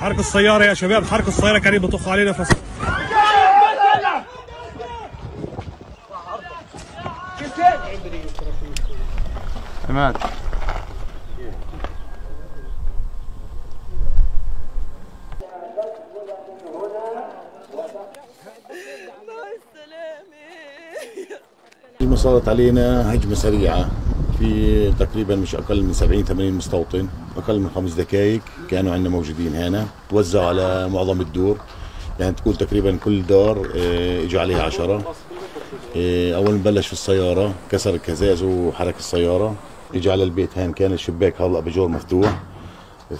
حركوا السيارة يا شباب، حركوا السيارة، قاعدين بيطخوا علينا فصل. عماد صارت علينا هجمة سريعة في تقريبا مش أقل من 70-80 مستوطن، أقل من 5 دقائق كانوا عندنا موجودين هنا، توزعوا على معظم الدور، يعني تقول تقريبا كل دار اجوا عليها 10. أول بلش في السيارة كسر الكزاز وحرك السيارة، اجى على البيت هان كان الشباك هلا بجور مفتوح،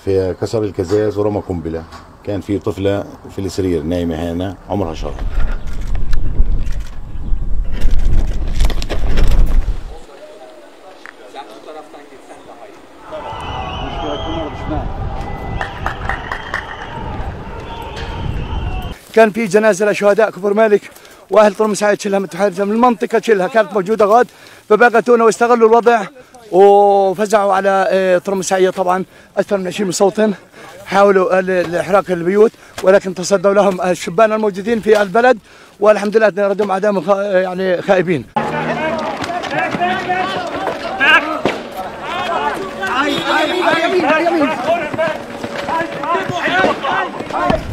فكسر الكزاز ورمى قنبلة. كان في طفلة في السرير نايمة هنا عمرها شهر. كان في جنازه لشهداء كفر مالك واهل طرمسعية شلها متحرزه من المنطقه شلها كانت موجوده غاد، فباغتونا واستغلوا الوضع وفزعوا على طرمسعية. طبعا اكثر من 20 مستوطن حاولوا احراق البيوت، ولكن تصدوا لهم الشبان الموجودين في البلد، والحمد لله ردوا عدم يعني خائبين. هاي